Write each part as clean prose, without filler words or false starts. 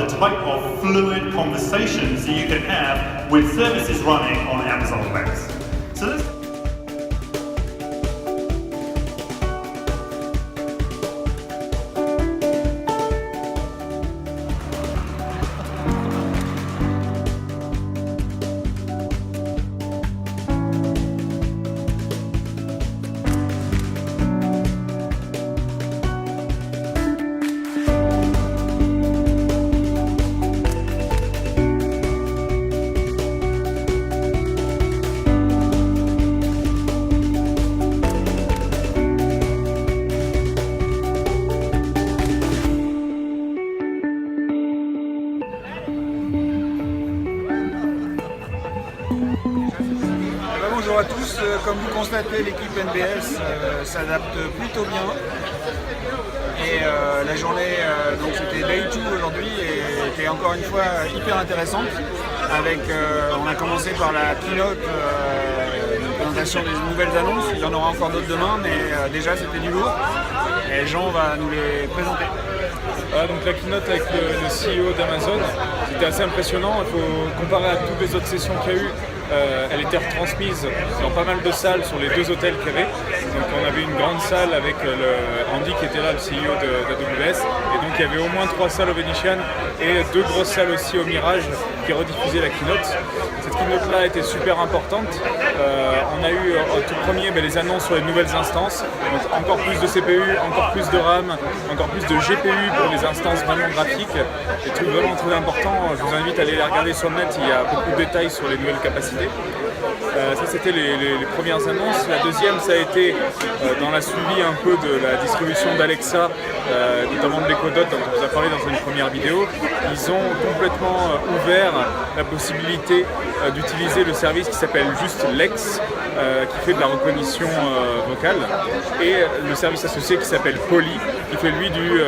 the type of fluid conversations that you can have with services running on Amazon Webs. So let's Bonjour à tous, comme vous constatez, l'équipe NBS s'adapte plutôt bien et la journée, donc c'était Day 2 aujourd'hui, et était encore une fois hyper intéressante. On a commencé par la keynote, une présentation des nouvelles annonces. Il y en aura encore d'autres demain, mais déjà c'était du lourd et Jean va nous les présenter. Donc la keynote avec le CEO d'Amazon, c'était assez impressionnant. Il faut comparer à toutes les autres sessions qu'il y a eu. Elle était retransmise dans pas mal de salles sur les deux hôtels qu'il y avait. Donc on avait une grande salle avec Andy qui était là, le CEO d'AWS, et donc il y avait au moins 3 salles au Venetian et 2 grosses salles aussi au Mirage qui rediffusaient la keynote. Cette keynote là était super importante. On a eu au tout premier les annonces sur les nouvelles instances, donc encore plus de CPU, encore plus de RAM, encore plus de GPU pour les instances vraiment graphiques, des trucs vraiment très importants. Je vous invite à aller les regarder sur le net, il y a beaucoup de détails sur les nouvelles capacités. Ça c'était les premières annonces. La deuxième, ça a été dans la suivi un peu de la distribution d'Alexa, notamment de l'Echo Dot dont on vous a parlé dans une première vidéo. Ils ont complètement ouvert la possibilité d'utiliser le service qui s'appelle juste Lex, qui fait de la reconnaissance vocale, et le service associé qui s'appelle Polly, qui fait lui du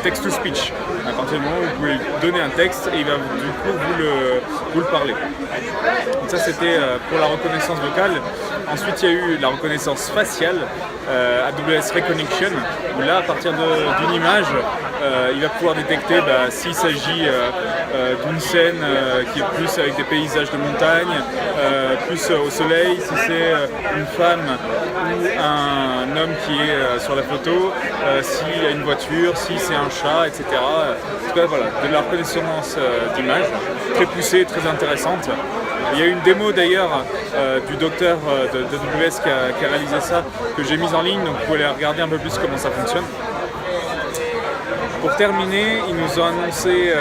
text-to-speech. À partir du moment où vous pouvez lui donner un texte et il va du coup vous le parler. Donc ça c'était pour la reconnaissance vocale. Ensuite il y a eu la reconnaissance faciale, AWS Recognition, où là à partir d'une image, il va pouvoir détecter s'il s'agit d'une scène qui est plus avec des paysages de montagne, plus au soleil, si c'est une femme ou un homme qui est sur la photo, s'il y a une voiture, si c'est un chat, etc. En tout cas voilà, de la reconnaissance d'image, très poussée, très intéressante. Il y a eu une démo d'ailleurs du docteur de AWS qui a réalisé ça, que j'ai mise en ligne, donc vous pouvez aller regarder un peu plus comment ça fonctionne. Pour terminer, ils nous ont annoncé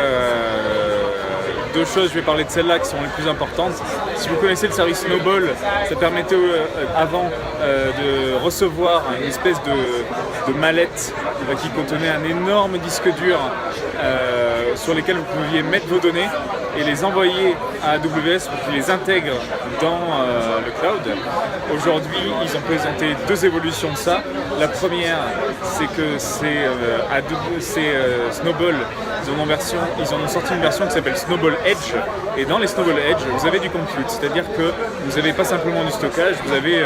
2 choses, je vais parler de celles-là qui sont les plus importantes. Si vous connaissez le service Snowball, ça permettait avant de recevoir une espèce de mallette qui contenait un énorme disque dur sur lesquels vous pouviez mettre vos données et les envoyer à AWS pour qu'ils les intègrent dans le cloud. Aujourd'hui, ils ont présenté 2 évolutions de ça. La première, c'est que Snowball, ils en ont sorti une version qui s'appelle Snowball Edge, et dans les Snowball Edge, vous avez du compute, c'est-à-dire que vous n'avez pas simplement du stockage, vous avez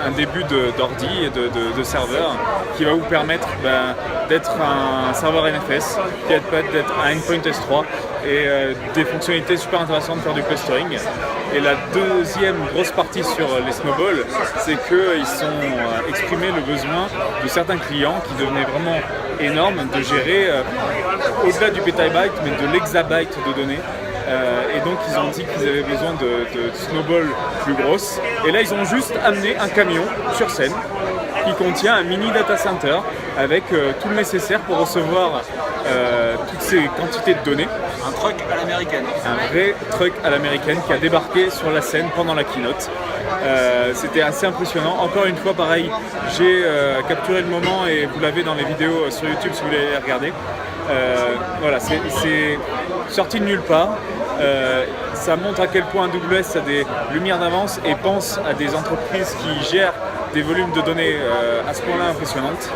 un début d'ordi et de serveur qui va vous permettre d'être un serveur NFS, qui va d'être un endpoint S3, et des fonctionnalités super intéressantes de faire du clustering. Et la deuxième grosse partie sur les Snowball, c'est qu'ils ont exprimé le besoin de certains clients qui devenaient vraiment énormes de gérer au-delà du petabyte, mais de l'exabyte de données. Et donc ils ont dit qu'ils avaient besoin de Snowball plus grosses. Et là ils ont juste amené un camion sur scène qui contient un mini data center avec tout le nécessaire pour recevoir toutes ces quantités de données. Un truck à l'américaine. Un vrai truck à l'américaine qui a débarqué sur la scène pendant la keynote. C'était assez impressionnant. Encore une fois, pareil, j'ai capturé le moment et vous l'avez dans les vidéos sur YouTube si vous voulez les regarder. Voilà, c'est sorti de nulle part. Ça montre à quel point AWS a des lumières d'avance et pense à des entreprises qui gèrent des volumes de données à ce point-là impressionnantes.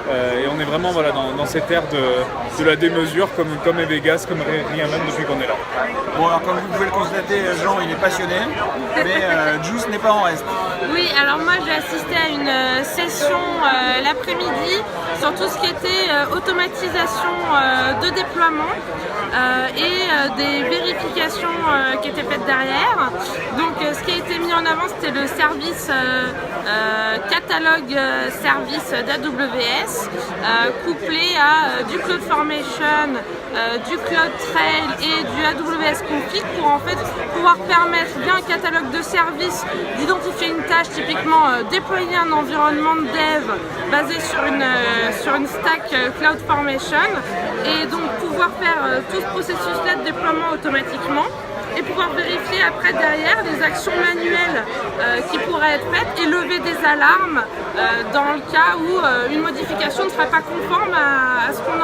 Et on est vraiment voilà, dans cette ère de la démesure, comme est Vegas, comme rien même depuis qu'on est là. Bon, alors comme vous pouvez le constater, Jean il est passionné, mais Juice n'est pas en reste. Oui, alors moi j'ai assisté à une session l'après-midi sur tout ce qui était automatisation de déploiement et des vérifications qui étaient faites derrière. Donc ce qui a été mis en avant, c'était le service catalogue service d'AWS couplé à du CloudFormation, du CloudTrail et du AWS Config pour en fait pouvoir permettre via un catalogue de services d'identifier une tâche, typiquement déployer un environnement de dev basé sur une stack CloudFormation et donc pouvoir faire tout ce processus-là de déploiement automatiquement et pouvoir vérifier après derrière les actions manuelles qui pourraient être faites et lever des alarmes dans le cas où une modification ne serait pas conforme à ce qu'on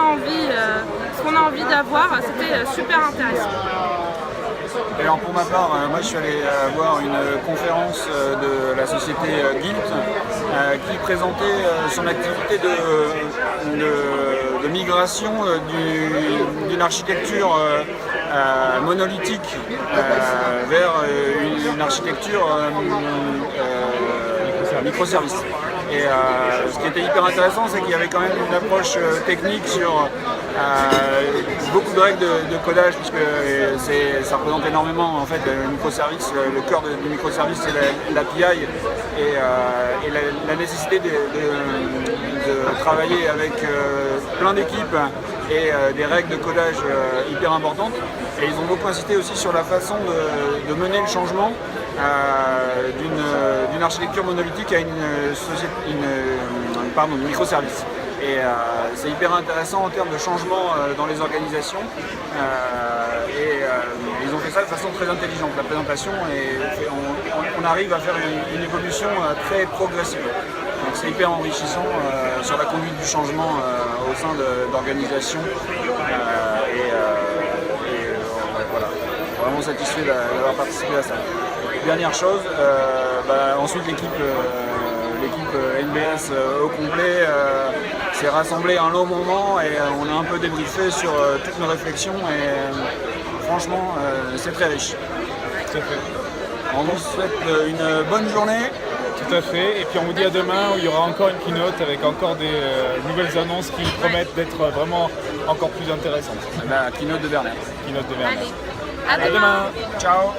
a envie d'avoir. C'était super intéressant. Et alors pour ma part, moi je suis allé voir une conférence de la société Guilt qui présentait son activité de migration d'une architecture monolithique vers une architecture microservice. Et ce qui était hyper intéressant, c'est qu'il y avait quand même une approche technique sur beaucoup de règles de codage, puisque ça représente énormément en fait le microservice. Le cœur du microservice, c'est l'API et la nécessité de travailler avec plein d'équipes et des règles de codage hyper importantes. Et ils ont beaucoup insisté aussi sur la façon de mener le changement d'une architecture monolithique à une microservice. Et c'est hyper intéressant en termes de changement dans les organisations. Ils ont fait ça de façon très intelligente, la présentation, et on arrive à faire une évolution très progressive. Donc c'est hyper enrichissant sur la conduite du changement au sein d'organisations. Voilà, vraiment satisfait d'avoir participé à ça. Dernière chose, ensuite l'équipe NBS au complet s'est rassemblée un long moment et on a un peu débriefé sur toutes nos réflexions et franchement c'est très riche. Tout à fait. On vous souhaite une bonne journée. Tout à fait. Et puis on vous dit à demain où il y aura encore une keynote avec encore des nouvelles annonces qui promettent d'être vraiment encore plus intéressantes. La keynote de Bernard. Keynote de Bernard. Allez, à demain. Ciao.